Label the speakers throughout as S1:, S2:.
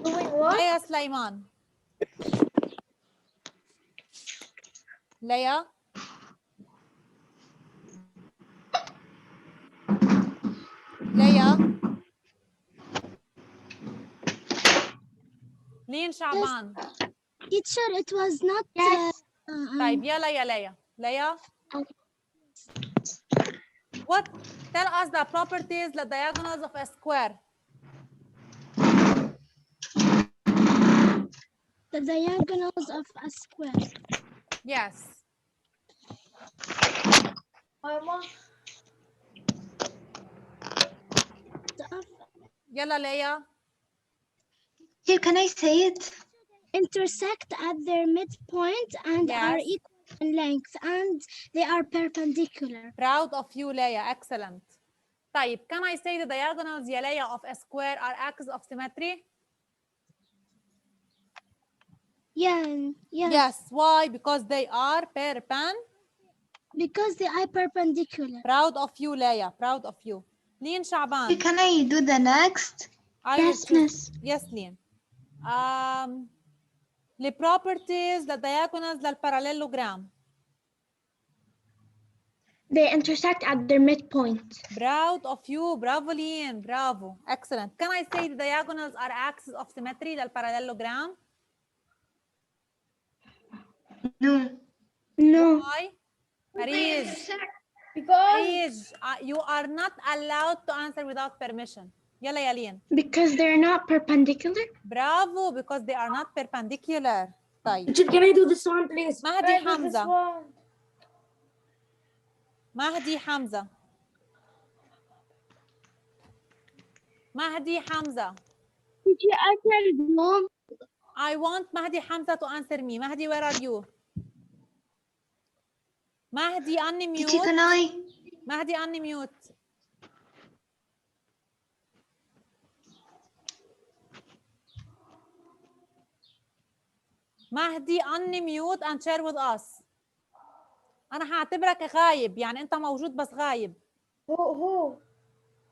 S1: Doing what?
S2: ليا سليمان. ليا. ليا. لين شعبان.
S3: Teacher, it was not.
S2: طيب يلا يا ليا. ليا. What? Tell us the properties, the diagonals of a square.
S3: The diagonals of a square.
S2: Yes. يلا ليا.
S4: Here, can I say it?
S3: Intersect at their midpoint and are
S2: Yes.
S3: equal in length, and they are perpendicular.
S2: Proud of you ليا. Excellent. طيب can I say the diagonals يا ليا of a square are axes of symmetry?
S3: Yeah.
S2: Yes. Why? Because they are perpendicular.
S3: Because they are perpendicular.
S2: Proud of you ليا. Proud of you. لين شعبان.
S4: Can I do the next?
S3: Yes, miss.
S2: Yes, لين. The properties, the diagonals للباراليلوجرام.
S1: They intersect at their midpoint.
S2: Proud of you. Bravo لين. Bravo. Excellent. Can I say the diagonals are axes of symmetry للباراليلوجرام?
S4: No.
S1: No.
S2: Why? Ariz.
S1: Because
S2: You are not allowed to answer without permission. يلا يا لين.
S1: because they're not perpendicular.
S2: Bravo, because they are not perpendicular. طيب.
S1: Can I do this one, please?
S2: مهدي حمزة. مهدي حمزة. مهدي حمزة.
S3: Did you answer no?
S2: I want Mahdi Hamza to answer me. Mahdi, where are you? Mahdi, unmute.
S4: Can I?
S2: Mahdi, unmute. Mahdi, unmute and share with us. أنا هعتبرك غايب، يعني أنت موجود بس غايب.
S1: Who?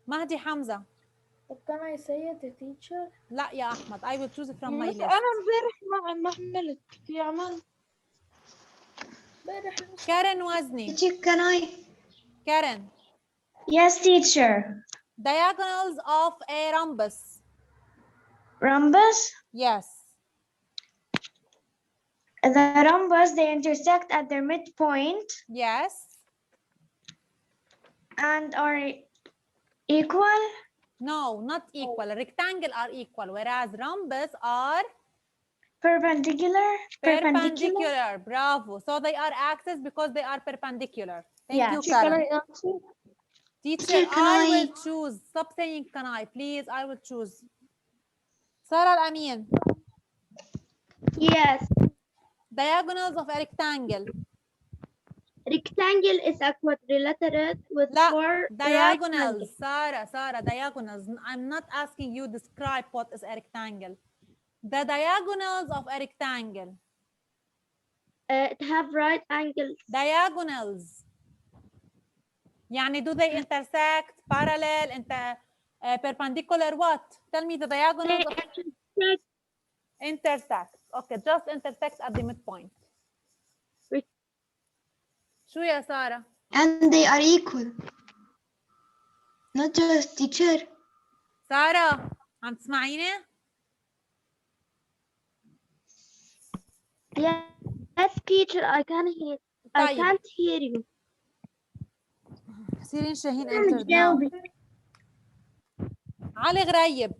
S2: مهدي حمزة.
S1: But can I say it, the teacher?
S2: لا يا أحمد. I will choose it from my list.
S1: أنا امبارح ما حملت في عمل.
S2: Karen وزني.
S4: Can I?
S2: Karen.
S4: Yes, teacher.
S2: Diagonals of a rhombus.
S4: Rhombus?
S2: Yes.
S4: The rhombus, they intersect at their midpoint
S2: Yes.
S4: and are equal?
S2: No, not equal. Rectangle are equal, whereas rhombus are
S4: Perpendicular?
S2: perpendicular. Bravo. So they are axes because they are perpendicular. Thank you,
S4: Can
S2: Karen.
S4: I answer?
S2: Teacher,
S4: Can
S2: I
S4: I?
S2: will choose. Stop saying can I, please. I will choose. Sarah Al-Amin.
S3: Yes.
S2: Diagonals of a rectangle.
S3: Rectangle is a quadrilateral with
S2: لا,
S3: four
S2: diagonals. Sarah, diagonals. I'm not asking you describe what is a rectangle. The diagonals of a rectangle.
S3: It have right angles.
S2: Diagonals. يعني do they intersect, parallel, perpendicular, what? Tell me the diagonals of intersect. Okay, just intersect at the midpoint. شو يا سارة؟
S4: And they are equal. Not just teacher.
S2: سارة عم تسمعيني؟
S3: Yes, teacher, I can hear. I
S2: طيب.
S3: can't hear you.
S2: سيرين شاهين entered now. علي غريب.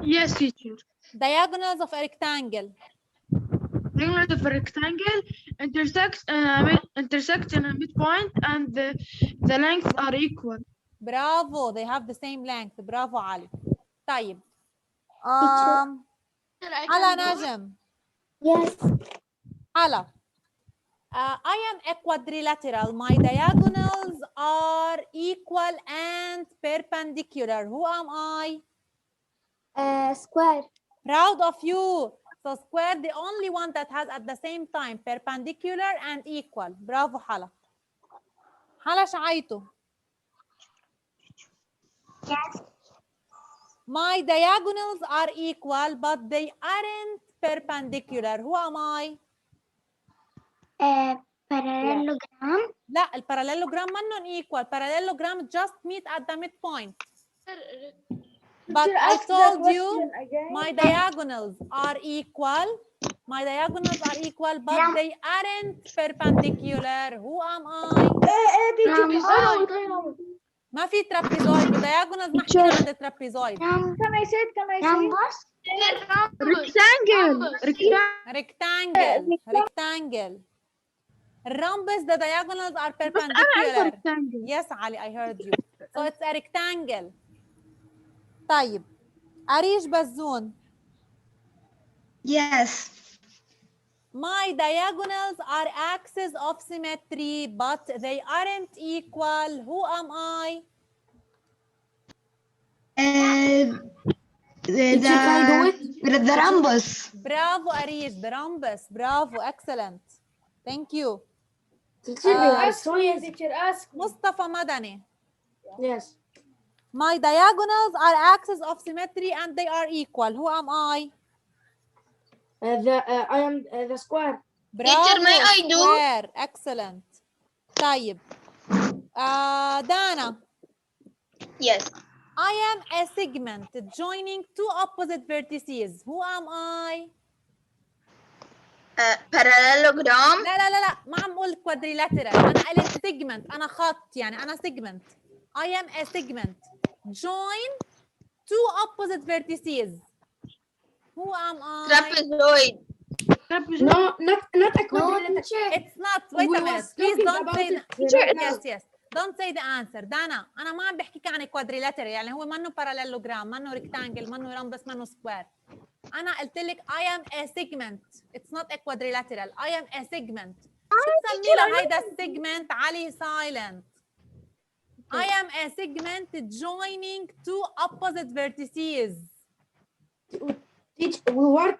S1: Yes, teacher.
S2: Diagonals of a rectangle.
S1: Diagonals of a rectangle intersect in a midpoint and the lengths are equal.
S2: Bravo, they have the same length. Bravo علي. طيب. على نجم.
S3: Yes.
S2: على. I am a quadrilateral. My diagonals are equal and perpendicular. Who am I?
S3: Square.
S2: Proud of you. So square, the only one that has at the same time perpendicular and equal. Bravo حلا. حلا شعيتو.
S3: Yes.
S2: My diagonals are equal but they aren't perpendicular. Who am I?
S3: parallelogram.
S2: لا الباراليلوجرام منهم equal. Parallelogram just meet at the midpoint. But I told you my diagonals are equal. My diagonals are equal but they aren't perpendicular. Who am I? ما في ترابيزويد بالdiagonals ما حكينا عن الترابيزويد. rectangle. الرامبس the diagonals are perpendicular. Yes Ali, I heard you. So it's a rectangle. طيب أريج بزون.
S4: Yes.
S2: My diagonals are axes of symmetry but they aren't equal. Who am I?
S4: The rhombus.
S2: Bravo أريج, the rhombus. Bravo, excellent. Thank you. مصطفى مدني.
S5: Yes.
S2: My diagonals are axes of symmetry and they are equal. Who am I?
S5: I am the square.
S2: Bravo,
S1: may I do?
S2: square. Excellent. طيب. Dana.
S1: Yes.
S2: I am a segment joining two opposite vertices. Who am I?
S1: Parallelogram.
S2: لا لا لا لا ما عم اقول quadrilateral. أنا قلت segment. أنا خط يعني أنا segment. I am a segment. Join two opposite vertices. Who am I?
S1: Trapezoid.
S5: No, not a quadrilateral.
S2: It's not. Wait a minute. Please don't say yes, yes. Don't say the answer. دانا أنا ما عم بحكيك عن quadrilateral يعني هو منه parallelogram منه rectangle منه rhombus منه square. أنا قلت لك I am a segment. It's not a quadrilateral. I am a segment. شو بسمي له هيدا segment علي silent. I am a segment joining two opposite vertices.
S5: We were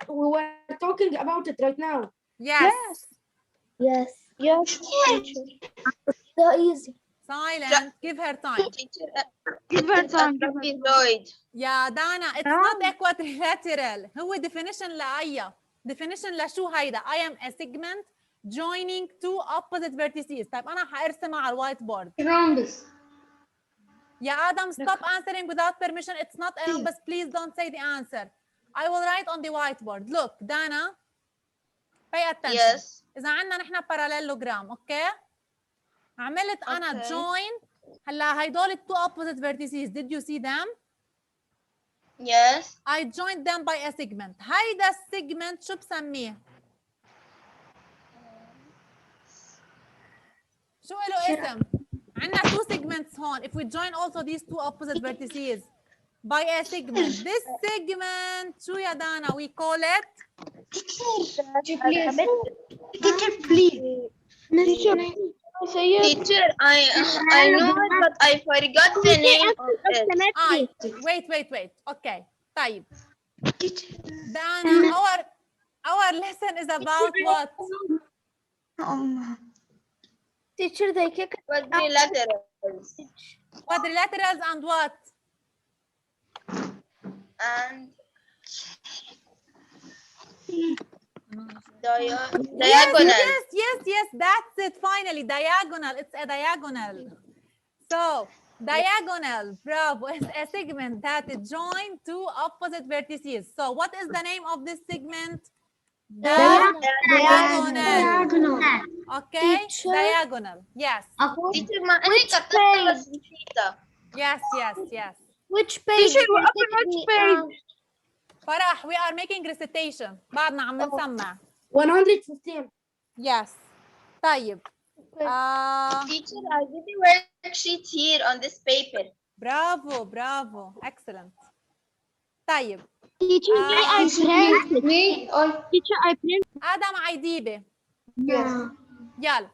S5: talking about it right now.
S2: Yes.
S3: Yes. So easy.
S2: Silent. Give her time.
S1: Teacher, trapezoid.
S2: يا دانا it's not a quadrilateral. هو definition لأي definition لشو هيدا. I am a segment joining two opposite vertices. طيب أنا حأرسمها على الوايت بورد.
S4: Rhombus.
S2: يا آدم stop answering without permission. It's not a rhombus. Please don't say the answer. I will write on the whiteboard. Look Dana pay attention.
S1: Yes.
S2: إذا عندنا نحن parallelogram أوكي عملت أنا join هلا هيدول two opposite vertices. Did you see them?
S1: Yes.
S2: I joined them by a segment. هيدا السيجمنت شو بسميه؟ شو له اسم؟ عندنا two segments هون. If we join also these two opposite vertices by a segment. This segment شو يا دانا؟ We call it
S4: Teacher, please.
S1: Teacher, I know it, but I forgot the name of it.
S2: wait. Okay. طيب. دانا our lesson is about what?
S3: Teacher, they kick
S1: Quadrilaterals.
S2: Quadrilaterals and what?
S1: And diagonal.
S2: Yes, that's it. Finally, diagonal. It's a diagonal. So, diagonal, bravo, is a segment that joins two opposite vertices. So, what is the name of this segment? Diagonal. Okay, diagonal. Yes.
S1: Teacher, ما أنا كتبت بس نسيتها.
S2: Yes.
S3: Which page?
S1: Teacher, open which page?
S2: فرح, we are making recitation. بعدنا عم نسمع.
S5: 115.
S2: Yes. طيب.
S1: Teacher, I did the worksheet here on this paper.
S2: Bravo. Excellent. طيب.
S3: Teacher, I print. Teacher, I print.
S2: آدم عيديبة.
S3: Yeah.
S2: يلا.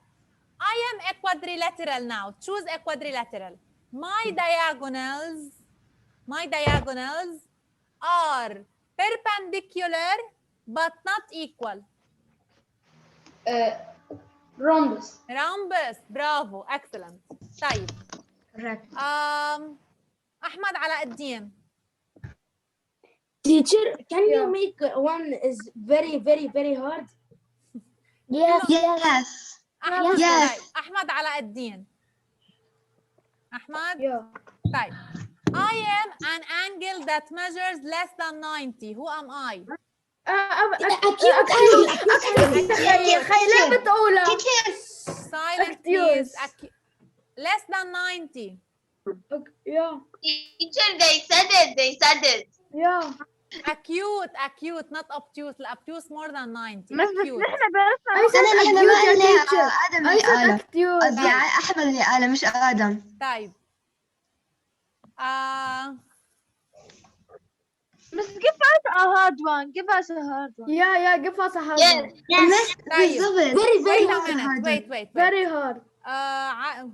S2: I am a quadrilateral now. Choose a quadrilateral. My diagonals are perpendicular but not equal.
S4: Rhombus.
S2: Rhombus. Bravo. Excellent. طيب.
S4: Correct.
S2: أحمد علاء الدين.
S5: Teacher, can you make one is very, very, very hard?
S3: Yes.
S4: Yes.
S2: أحمد
S4: Yes.
S2: طيب أحمد علاء الدين. أحمد
S5: Yeah.
S2: طيب I am an angle that measures less than 90. Who am I?
S5: خيلة بتقولها.
S2: Silent please. Less than 90.
S5: Yeah.
S1: Teacher, they said it.
S5: Yeah.
S2: Acute, not obtuse. Obtuse more than 90.
S3: بس
S2: Acute.
S3: نحن بس
S4: أنا ما قلنا آدم
S5: I
S4: اللي
S5: said
S4: قاله.
S5: acute.
S4: قصدي أحمد اللي قاله مش آدم.
S2: طيب
S3: بس give us a hard one. Give us a hard one.
S5: Yeah, give us a hard
S1: Yes.
S5: one.
S2: طيب
S4: بالضبط.
S5: Very, very
S2: wait a
S5: hard.
S2: minute. Wait.
S5: Very hard.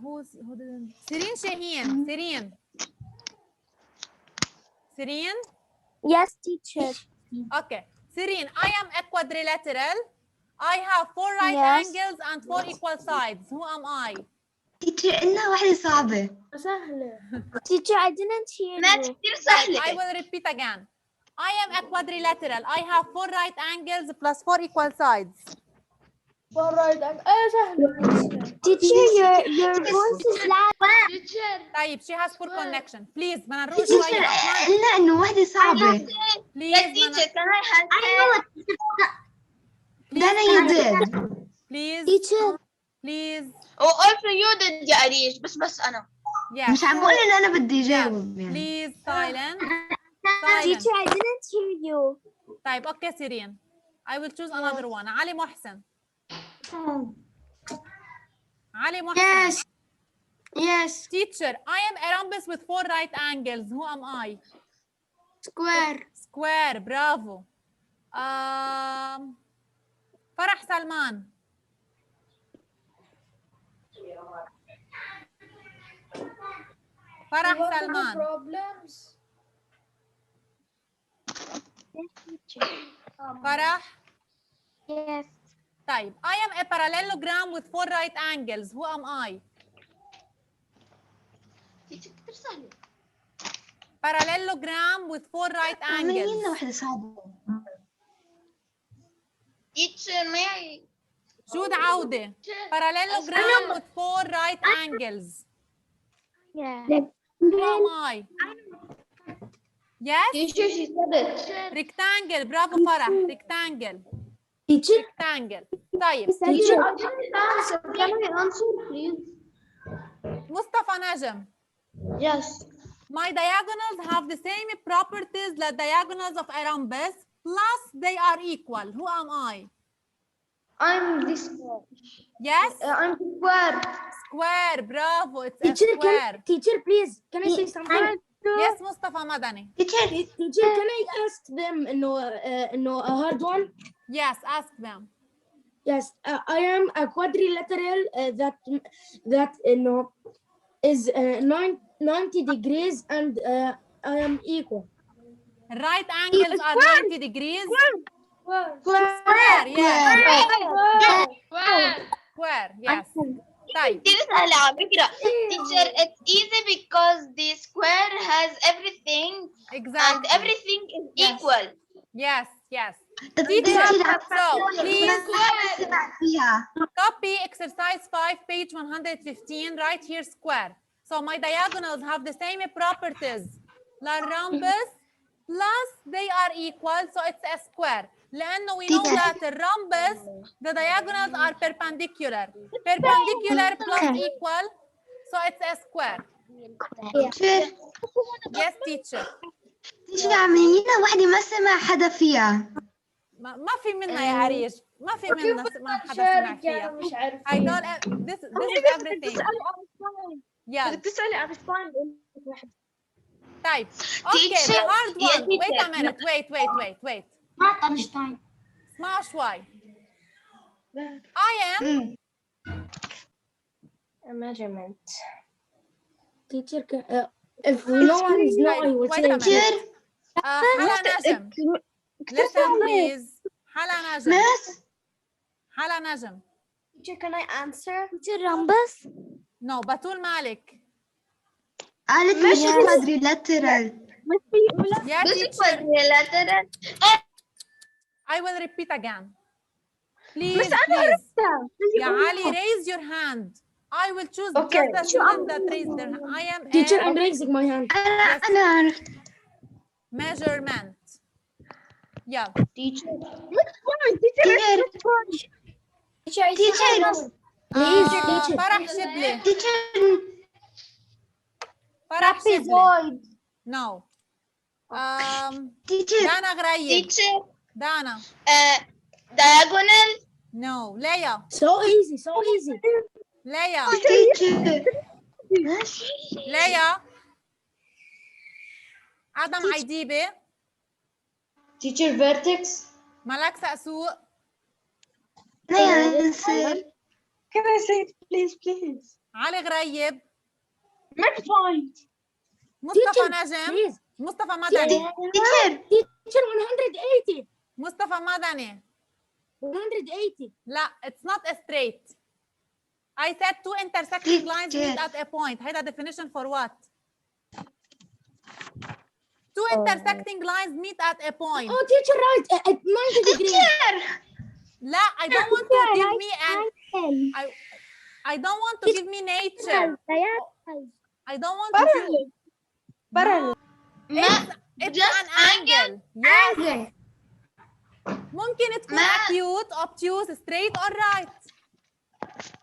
S2: who didn't سيرين شاهين سيرين
S3: Yes, teacher.
S2: okay سيرين I am a quadrilateral. I have 4 right
S3: Yes.
S2: angles and 4 equal sides. Who am I?
S4: تيتشر إنها واحدة صعبة.
S5: سهلة.
S3: Teacher, I didn't hear
S1: ما
S3: you.
S1: كثير
S2: I
S1: سهلة.
S2: will repeat again. I am a quadrilateral. I have 4 right angles plus 4 equal sides.
S5: Alright. سهلة.
S3: Teacher, your voice is loud.
S2: طيب she has poor connection. Please بدنا نروح
S4: تيتشر
S2: شوي أحمد.
S4: قلنا إنه واحدة صعبة.
S2: Please
S1: Yes, teacher, can I help you?
S4: Dana, you did.
S2: Please.
S3: Teacher.
S2: Please.
S1: Oh, also you did يا أريج بس أنا.
S2: Yes.
S4: مش عم بقول إنه أنا بدي جاوب يعني.
S2: Please silent.
S3: Teacher, I didn't hear you.
S2: طيب اوكي سيرين. I will choose another one. علي محسن. علي محسن.
S5: Yes.
S2: Teacher, I am a rhombus with 4 right angles. Who am I?
S5: Square.
S2: Square. برافو. فرح سلمان. فرح سلمان. فرح.
S3: Yes.
S2: طيب I am a parallelogram with 4 right angles. Who am I?
S1: كثير سهلة.
S2: Parallelogram with 4 right
S4: عملينا
S2: angles.
S4: واحدة صعبة.
S1: teacher معي.
S2: جود عودة. Parallelogram with 4 right angles.
S3: Yeah.
S2: Who am I? Yes?
S1: Teacher, she said it.
S2: Rectangle. برافو فرح. Rectangle.
S5: Teacher.
S2: Rectangle. طيب
S5: Teacher.
S1: Can I answer, please?
S2: مصطفى نجم.
S1: Yes.
S2: My diagonals have the same properties as diagonals of a rhombus, plus they are equal. Who am I?
S1: I'm this square.
S2: Yes?
S1: I'm the square.
S2: Square. Bravo. It's a
S5: Teacher,
S2: square.
S5: teacher, please, can I say something?
S2: Yes, Mustafa Madani.
S5: Teacher, can I ask them no a hard one?
S2: Yes, ask them.
S5: Yes, I am a quadrilateral that is 90 degrees and I am equal.
S2: Right angles are 90 degrees.
S5: Square.
S2: Yes. Square. Yes. طيب.
S1: كثير سهلة على فكرة. Teacher, it's easy because the square has everything and
S2: Exactly.
S1: everything is equal.
S2: Yes. Yes.
S4: Teacher,
S2: So please
S4: فيها.
S2: copy exercise 5, page 115. Right here, square. So my diagonals have the same properties. The rhombus plus they are equal, so it's a square. لأنه we know that the rhombus, the diagonals are perpendicular. Perpendicular plus equal, so it's a square.
S4: Teacher,
S2: Yes, teacher.
S4: teacher عملينا واحدة ما سمع حدا فيها.
S2: ما في منا يا عريش. ما في منا ما حدا سمع فيها.
S5: مش عارف.
S2: I don't. This is everything. Yeah.
S5: تسألي عن سباين.
S2: طيب. Okay, the
S1: Teacher,
S2: hard one.
S1: yeah,
S2: Wait a
S1: teacher.
S2: minute. Wait. اسمعوا شوي. I am
S5: A measurement. Teacher, if no one is no, I would
S2: Wait
S5: say.
S2: a minute. حلا نجم. Listen please. حلا نجم.
S4: Miss,
S2: حلا نجم.
S3: Teacher, can I answer? Teacher, rhombus?
S2: No, بتول مالك.
S4: قالت مش quadrilateral.
S2: Yeah,
S1: This
S2: teacher.
S1: quadrilateral.
S2: I will repeat again. Please, please. Yeah, Ali, raise your hand. I will choose just the student that raised their hand. I am
S5: Teacher,
S2: a
S5: I'm raising my hand.
S4: أنا عرفت.
S2: measurement. Yeah.
S4: Teacher.
S5: Please, teacher.
S2: فرح شبلي.
S4: Teacher.
S2: فرح شبلي. No.
S4: Teacher.
S2: دانا غريب.
S1: Teacher.
S2: دانا.
S1: Diagonal.
S2: No. ليا.
S5: So easy, so easy.
S2: ليا.
S4: Teacher.
S2: ليا. آدم عيديبي.
S6: Teacher vertex.
S2: ملك سقسوق.
S6: Can I say it, please?
S2: علي غريب.
S6: Midpoint.
S2: مصطفى
S5: Teacher,
S2: نجم.
S5: please.
S2: مصطفى مدني.
S5: Teacher, 180.
S2: مصطفى مدني.
S5: 180.
S2: لا, it's not a straight. I said two intersecting lines meet at a point. هيدا definition for what? Two intersecting lines meet at a point.
S5: Oh, teacher, right. At 90 degrees.
S2: لا, I don't want to give me I don't want to give me nature. I don't want to give.
S6: Parallel.
S2: It's an angle. Yes. ممكن تكون acute, obtuse, straight or right.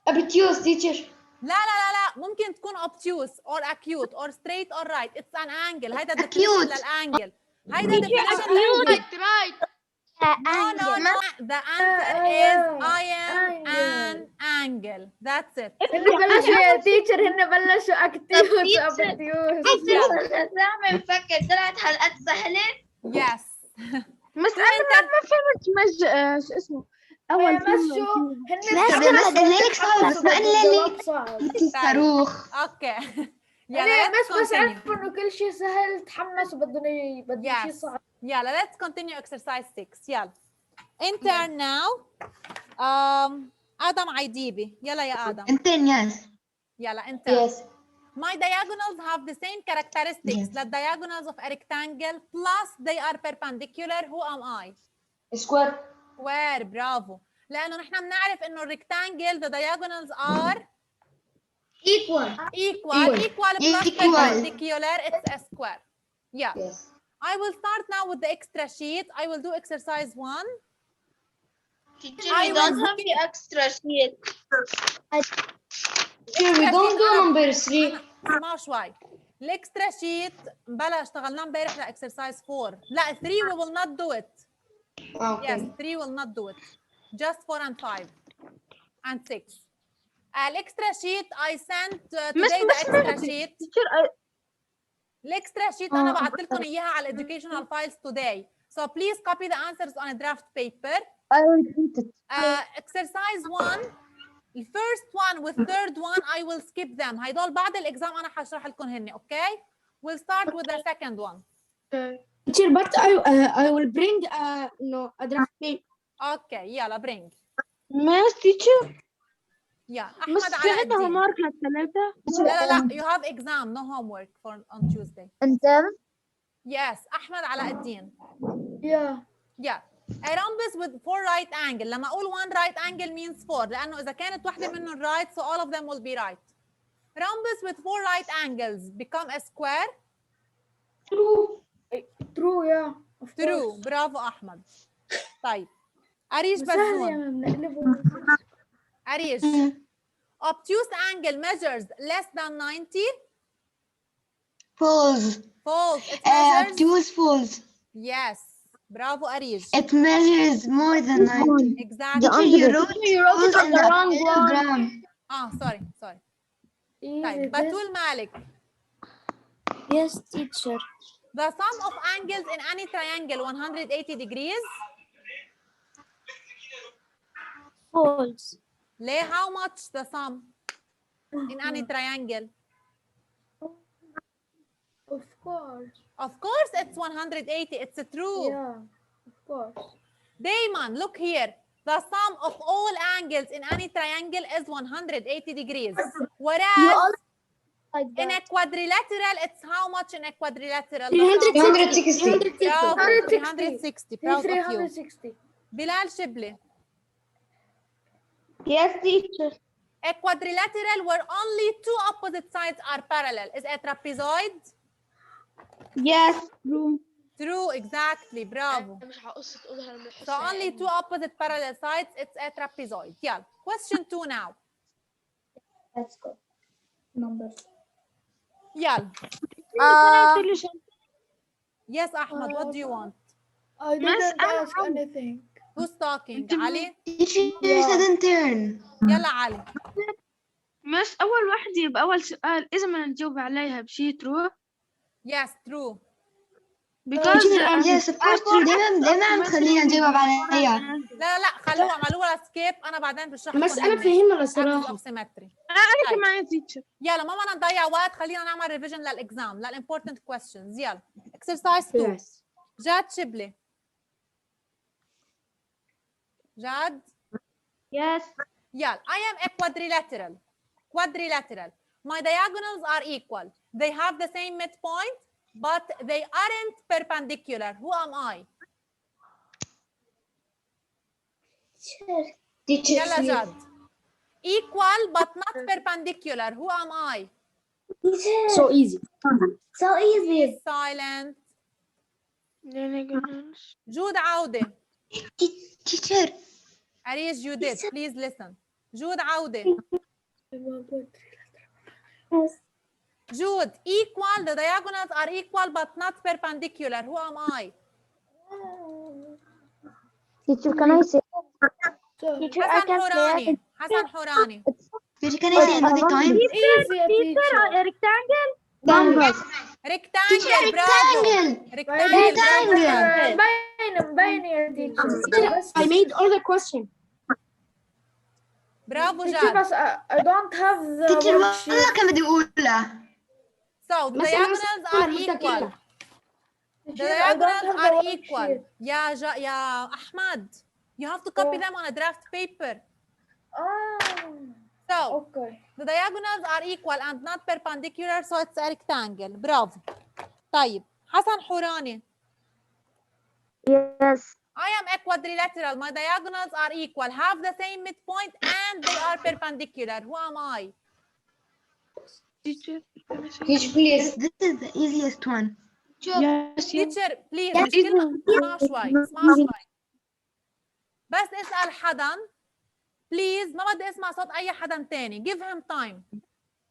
S6: Obtuse, teacher.
S2: لا لا لا لا, ممكن تكون obtuse or acute or straight or right. It's an angle. هيدا definition
S4: Acute.
S2: للانجل. هيدا definition للانجل. No, no, no. The answer is I am an angle. That's it.
S7: بلشوا يا تيتشر هن بلشوا اكتيوز وابتيوز
S1: نعمل نفكر طلعت حلقات سهلة.
S2: Yes.
S7: بس انا ما فهمت شو اسمه اول
S5: مشوا
S4: صاروخ.
S2: Okay.
S7: بس عرفوا انه كل شيء سهل تحمس وبدهم شيء صعب.
S2: يلا let's continue exercise 6. يلا. Intern now. آدم عيديبي. يلا يا آدم.
S4: Intern, yes.
S2: يلا intern.
S6: Yes.
S2: My diagonals have the same characteristics.
S4: Yes.
S2: The diagonals of a rectangle plus they are perpendicular. Who am I?
S6: Square.
S2: Square. برافو. لأنه نحن بنعرف إنه الريكتانجل the diagonals are equal plus perpendicular. It's a square. Yeah.
S6: Yes.
S2: I will start now with the extra sheet. I will do exercise 1.
S1: Teacher, we don't have the extra sheet.
S6: Teacher, we don't do number 3.
S2: اسمعوا شوي. الاكسترا شيت بلا اشتغلنا امبارح لاكسرسايز 4. لا 3 we will not do it.
S6: Okay.
S2: Yes, 3 will not do it. Just 4 and 5 and 6. الاكسترا شيت I sent today the extra sheet. الاكسترا شيت انا بعثت لكم اياها على educational files today. So please copy the answers on a draft paper.
S7: I will repeat it.
S2: Exercise 1. The first one with third one I will skip them. هيدول بعد الاكزام انا حشرح لكم هن. Okay? We'll start with the second one.
S5: Teacher, but I will bring a draft paper.
S2: Okay, يلا bring.
S7: Math teacher.
S2: يا
S7: بس
S2: احمد
S7: في
S2: على
S7: عندنا
S2: الدين.
S7: homework للثلاثة.
S2: لا لا لا, you have exam, no homework for on Tuesday.
S7: انت؟
S2: Yes, احمد على الدين.
S7: Yeah.
S2: Yeah. A rhombus with 4 right angle. لما اقول one right angle means 4 لانه اذا كانت واحدة منهم right so all of them will be right. Rhombus with 4 right angles become a square.
S7: True, yeah. Of
S2: True.
S7: course.
S2: برافو احمد. طيب. أريج
S7: سهل يا
S2: بزون.
S7: ماما بنقلبه.
S2: أريج. Obtuse angle measures less than 90.
S4: False.
S2: False. It measures.
S4: Obtuse false.
S2: Yes. Bravo, Arij.
S4: It measures more than 90.
S2: Exactly.
S4: You wrote it on the wrong program.
S2: Sorry.
S7: Easy,
S2: طيب.
S7: this-
S2: Batul Malik.
S5: Yes, teacher.
S2: The sum of angles in any triangle 180 degrees.
S5: False.
S2: ليه? How much the sum in any triangle?
S7: Of course.
S2: Of course, it's 180. It's true.
S7: Yeah, of course.
S2: Damon, look here. The sum of all angles in any triangle is 180 degrees. Whereas In a quadrilateral, it's how much in a quadrilateral?
S5: 360.
S2: برافو
S7: 360.
S2: 360. Proud of you.
S7: 360.
S2: بلال شبلي.
S6: Yes, teacher.
S2: A quadrilateral where only two opposite sides are parallel is a trapezoid.
S6: Yes.
S2: True, exactly. Bravo. So only two opposite parallel sides, it's a trapezoid. Yeah. Question 2 now.
S5: Let's go. Number.
S2: Yeah.
S6: Can I tell you something?
S2: Yes, Ahmed, what do you want?
S7: I didn't ask anything.
S2: Who's talking? Ali?
S4: Teacher didn't turn.
S2: يلا علي.
S6: مس أول واحد يبقى أول سؤال إذا ما نجاوب عليها بشي true.
S2: Yes, true.
S6: Because
S4: Yes, of course true. دايما عم تخلينا نجاوب عليها.
S2: لا لا خلوها اعملوها سكيب، انا بعدين بشرح لكم.
S5: بس انا فهمها الصراحه.
S6: أنا كمان teacher.
S2: يلا ما بدنا نضيع وقت، خلينا نعمل ريفيجن للاكزام للimportant questions. يلا exercise 2. جاد شبلي. جاد.
S6: Yes.
S2: يلا I am a quadrilateral. My diagonals are equal. They have the same midpoint, but they aren't perpendicular. Who am I? يلا جاد. Equal but not perpendicular. Who am I?
S5: So easy.
S2: Please silent. جود عودة.
S4: Teacher.
S2: Arish, you did. Please listen. جود عودة. Jude, equal. The diagonals are equal but not perpendicular. Who am I?
S3: Teacher, can I say?
S2: Hassan Hourani. Hassan Hourani.
S4: Teacher, can I say another time?
S7: Easy, teacher.
S3: Rectangle.
S2: Rectangle. Bravo. Rectangle.
S7: مبين يا teacher.
S5: I made all the question.
S2: برافو
S7: Teacher,
S2: جاد.
S7: بس I don't have the
S4: Teacher
S7: worksheet.
S4: والله كان بدي أقولها.
S2: So the diagonals are equal. The diagonals are equal. يا أحمد. You have to copy them on a draft paper. So
S7: Okay.
S2: the diagonals are equal and not perpendicular, so it's a rectangle. برافو. طيب حسن حوراني.
S3: Yes.
S2: I am a quadrilateral. My diagonals are equal, have the same midpoint, and they are perpendicular. Who am I?
S6: Teacher,
S4: please. This is the easiest one.
S6: Yes.
S2: Teacher, please. مش كلمة. اسمعوا شوي. بس اسأل حدا. Please ما بدي اسمع صوت أي حدا تاني. Give him time.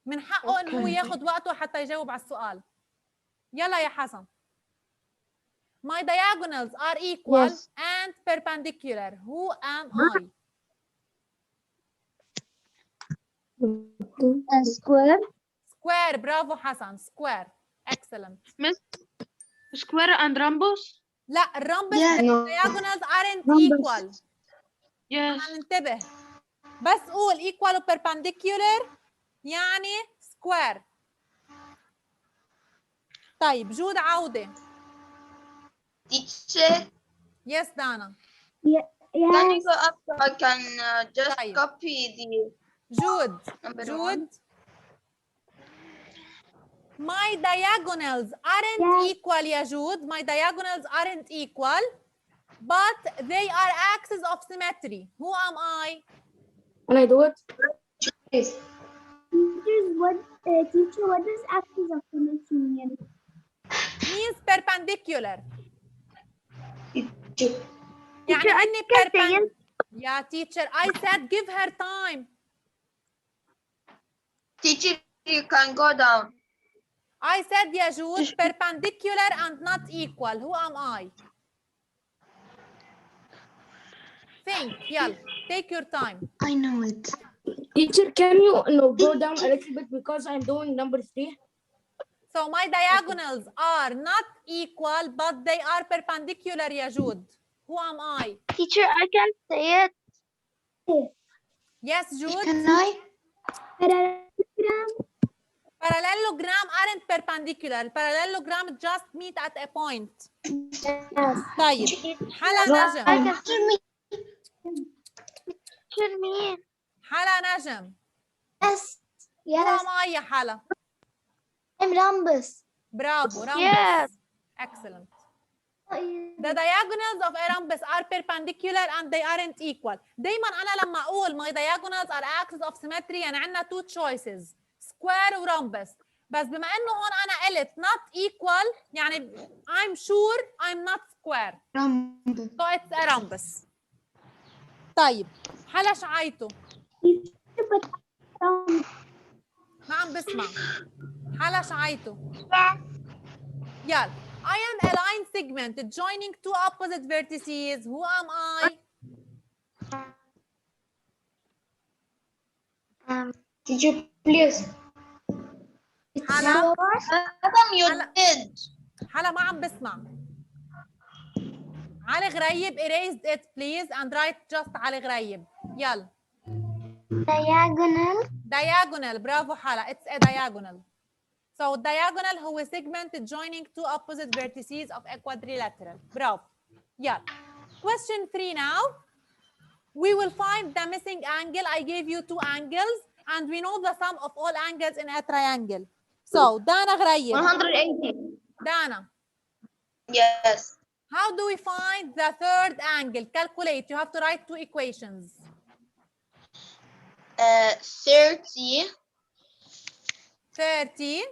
S2: من حقه إنه هو ياخد وقته حتى يجاوب على السؤال. يلا يا حسن. My diagonals are equal and perpendicular. Who am I?
S3: Square.
S2: Square. Bravo حسن. Square. Excellent.
S6: Miss, square and rhombus?
S2: لا الرمبس diagonals aren't equal.
S6: Yes.
S2: انتبه. بس قول equal و perpendicular يعني square. طيب جود عودة.
S1: Teacher,
S2: Yes Dana.
S1: can you go up so I can just
S2: طيب.
S1: copy the number
S2: Jude. My diagonals aren't equal يا جود. My diagonals aren't equal, but they are axes of symmetry. Who am I?
S5: Can I do it?
S3: Teacher, what does axis of symmetry mean?
S2: Means perpendicular.
S3: Teacher, I can't say it.
S2: Yeah, teacher, I said give her time.
S1: Teacher, you can go down.
S2: I said يا جود perpendicular and not equal. Who am I? Think. يلا. Take your time.
S4: I know it.
S5: Teacher, can you go down a little bit because I'm doing number 3?
S2: So my diagonals are not equal, but they are perpendicular يا جود. Who am I?
S3: Teacher, I can't say it.
S2: Yes, Jude.
S4: Can I?
S2: Parallelogram aren't perpendicular. Parallelogram just meet at a point. طيب. حلا نجم. حلا نجم.
S3: Yes.
S2: Who am I يا حلا?
S3: rhombus.
S2: برافو rhombus.
S6: Yes.
S2: Excellent. The diagonals of a rhombus are perpendicular and they aren't equal. دايما أنا لما أقول my diagonals are axes of symmetry يعني عندنا two choices square و rhombus. بس بما إنه هون أنا قلت not equal يعني I'm sure I'm not square.
S4: rhombus.
S2: So it's a rhombus. طيب حلا شعيته ما عم بسمع. حلا شعيته يلا. I am a line segment joining two opposite vertices. Who am I?
S4: Teacher, please.
S2: حلا
S1: Adam, you
S2: حلا
S1: did.
S2: حلا ما عم بسمع. علي غريب erased it please and write just علي غريب. يلا.
S3: Diagonal.
S2: Diagonal. برافو حلا. It's a diagonal. So diagonal هو segment joining two opposite vertices of a quadrilateral. برافو. يلا. Question 3 now. We will find the missing angle. I gave you two angles and we know the sum of all angles in a triangle. So Dana غريب.
S1: 180.
S2: Dana.
S1: Yes.
S2: How do we find the third angle? Calculate. You have to write two equations.
S1: 30
S2: 30.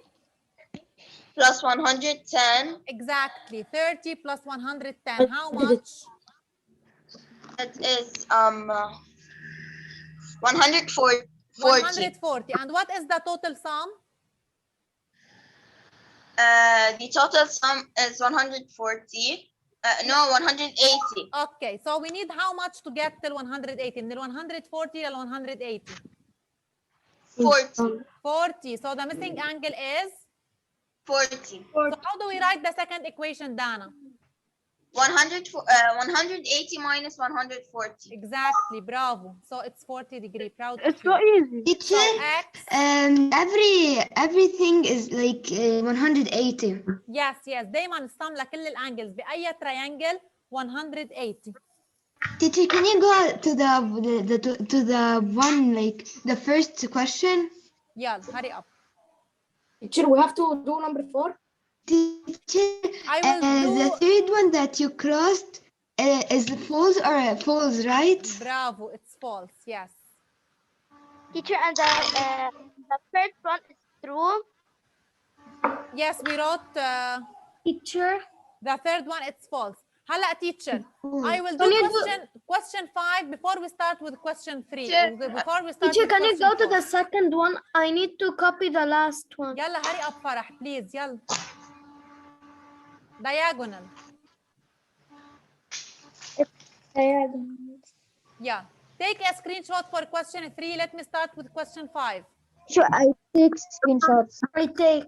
S1: plus 110.
S2: Exactly. 30 plus 110. How much?
S1: It is 140.
S2: 140. And what is the total sum?
S1: The total sum is 140. No, 180.
S2: Okay. So we need how much to get till 180? من ال 140 لل 180.
S1: 40.
S2: 40. So the missing angle is?
S1: 40.
S2: So how do we write the second equation, Dana?
S1: 180 minus 140.
S2: Exactly. Bravo. So it's 40 degrees. Proud of
S6: It's
S2: you.
S6: so easy.
S4: Teacher,
S2: X.
S4: everything is like 180.
S2: Yes, yes. دايما السم لكل الانجلز بأي triangle 180.
S4: Teacher, can you go to the one like the first question?
S2: يلا hurry up.
S5: Teacher, we have to do number 4.
S4: Teacher,
S2: I will
S4: the
S2: do.
S4: third one that you crossed is false or false, right?
S2: Bravo. It's false. Yes.
S3: Teacher, and the first one is true.
S2: Yes, we wrote
S3: Teacher.
S2: the third one. It's false. هلا teacher. I will do
S3: Can you
S2: question 5 before we start with question 3. Before we start
S3: Teacher,
S2: with
S3: can you
S2: question
S3: go to
S2: 4.
S3: the second one? I need to copy the last one.
S2: يلا hurry up فرح please. يلا. Diagonal. Yeah. Take a screenshot for question 3. Let me start with question 5.
S3: Sure, I take screenshots. I take.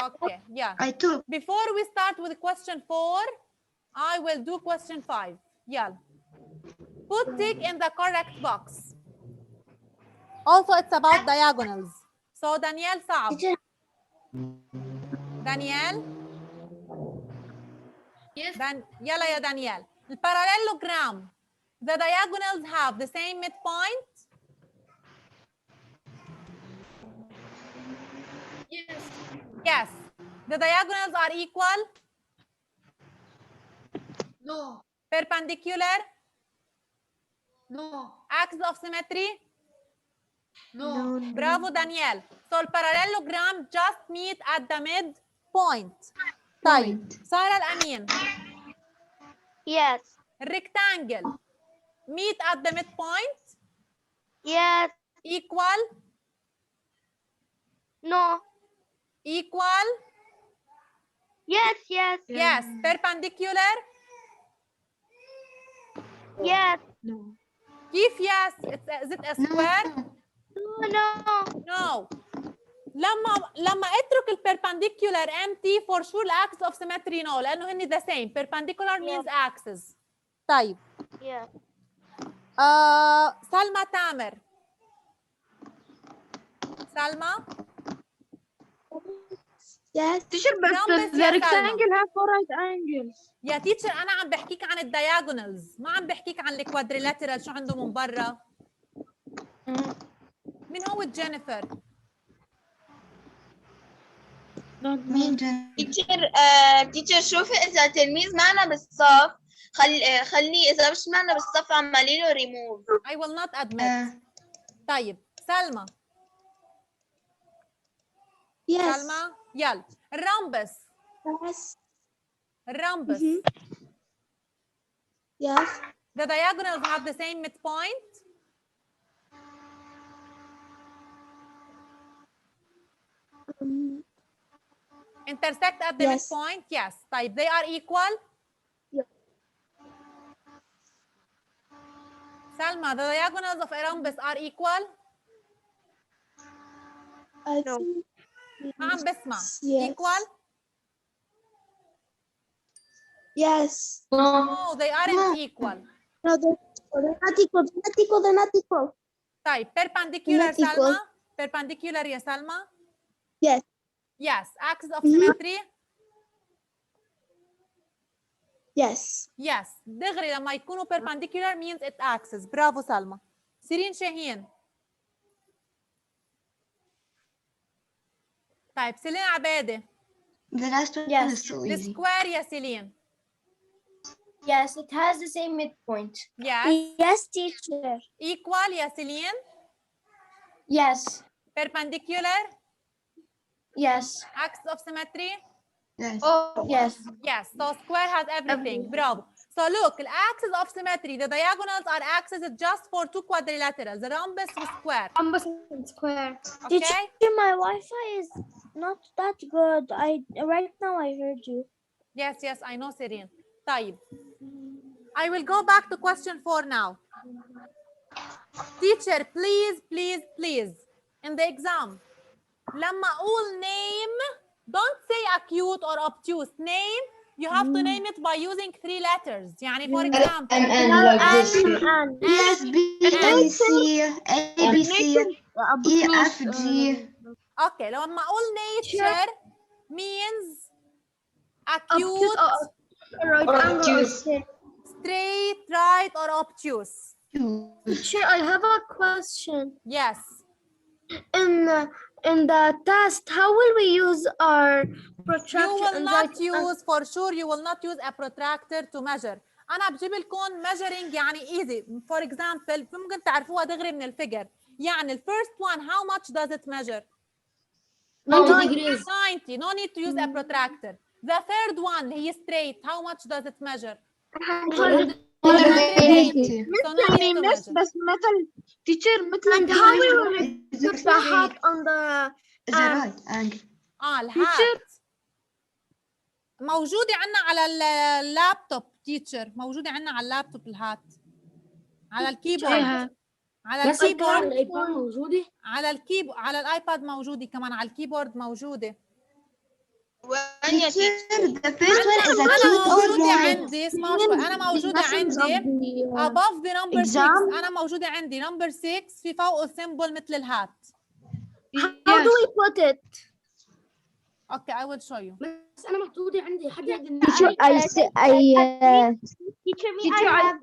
S2: Okay. Yeah.
S4: I took.
S2: Before we start with question 4, I will do question 5. Yeah. Put tick in the correct box. Also, it's about diagonals. So, Danielle صعب. Danielle?
S7: Yes.
S2: يلا يا دانيال. The parallelogram. The diagonals have the same midpoint.
S7: Yes.
S2: Yes. The diagonals are equal.
S7: No.
S2: Perpendicular.
S7: No.
S2: Axis of symmetry.
S7: No.
S2: Bravo, Danielle. So, the parallelogram just meet at the midpoint. طيب. سارة الأمين.
S3: Yes.
S2: Rectangle. Meet at the midpoint.
S3: Yes.
S2: Equal.
S3: No.
S2: Equal.
S3: Yes. Yes.
S2: Yes. Perpendicular.
S3: Yes.
S2: كيف yes? Is it a square?
S3: No.
S2: No. لما اترك البربنديكولار empty for sure axis of symmetry no لأنه هني the same. Perpendicular means axis. طيب.
S3: Yeah.
S2: سلمى تامر. سلمى.
S3: Yes.
S6: Teacher, but
S2: Rhombus
S6: the
S2: يا
S6: rectangle
S2: سلمى.
S6: have 4 right angles.
S2: يا تيتشر أنا عم بحكيك عن الدياجونالز ما عم بحكيك عن الكوادريلاترال شو عنده من برا. مين هو جينيفر؟
S4: مين جن؟
S1: تيتشر شوفي إذا تلميذ معنا بالصف خلي إذا مش معنا بالصف عمالي له ريموف.
S2: I will not admit. طيب سلمى. سلمى يلا. الرامبس. الرامبس.
S8: Yes.
S2: The diagonals have the same midpoint. Intersect at the midpoint. Yes. طيب they are equal. Salma, the diagonals of a rhombus are equal.
S8: No.
S2: ما عم بسمع.
S8: Yes.
S2: Equal.
S8: Yes.
S2: No, they aren't equal.
S8: No, they're not equal. They're not equal. They're not equal.
S2: طيب perpendicular
S8: Not equal.
S2: سلمى. Perpendicular يا سلمى.
S8: Yes.
S2: Yes. Axis of symmetry.
S8: Yes.
S2: Yes. دغري لما يكونوا perpendicular means it axis. برافو سلمى. سيرين شاهين. طيب سيلين عبادة.
S4: The last one
S3: Yes.
S4: is so
S2: The
S4: easy.
S2: square يا سيلين.
S3: Yes, it has the same midpoint.
S2: Yes.
S3: Yes, teacher.
S2: Equal يا سيلين.
S3: Yes.
S2: Perpendicular.
S3: Yes.
S2: Axis of symmetry.
S4: Yes.
S3: Oh, yes.
S2: Yes. So square has everything. Bravo. So look, the axis of symmetry, the diagonals are axes just for two quadrilaterals, the rhombus and square.
S7: rhombus and square.
S2: Okay?
S3: Teacher, my Wi-Fi is not that good. Right now I heard you.
S2: Yes, yes, I know, Sirin. طيب. I will go back to question 4 now. Teacher, please, in the exam, لما أقول name, don't say acute or obtuse. Name, you have to name it by using 3 letters. يعني for example.
S4: like this. Yes, B, A, C, A, B, C, E, F, G.
S2: Okay, لما أقول nature means acute, straight, right, or obtuse.
S8: Teacher, I have a question.
S2: Yes.
S8: In the test, how will we use our protractor?
S2: You will not use, for sure, you will not use a protractor to measure. أنا بجيب لكم measuring يعني easy. For example, ممكن تعرفوها دغري من الفيجر. يعني first one, how much does it measure?
S5: 90 degrees.
S2: 90. No need to use a protractor. The third one, هي straight. How much does it measure? 180. So no need to measure.
S6: بس مثل teacher مثل
S8: And how we will put the hat on the
S4: The right angle.
S2: الهات موجودة عندنا على اللابتوب تيتشر، موجودة عندنا على اللابتوب الهات، على الكيبورد، على
S5: بس على
S2: الكيبورد،
S5: الايباد موجودة.
S2: على الايباد موجودة كمان، على الكيبورد موجودة.
S4: Teacher, the first one is
S2: أنا
S4: acute or
S2: موجودة
S4: right?
S2: عندي، اسمعوا شوي، أنا موجودة عندي above the number 6. أنا موجودة عندي number 6 في فوقه symbol مثل الهات.
S8: How do we put it?
S2: Okay, I will show you.
S5: بس أنا محطوطة عندي حد يقدر
S3: Teacher, I have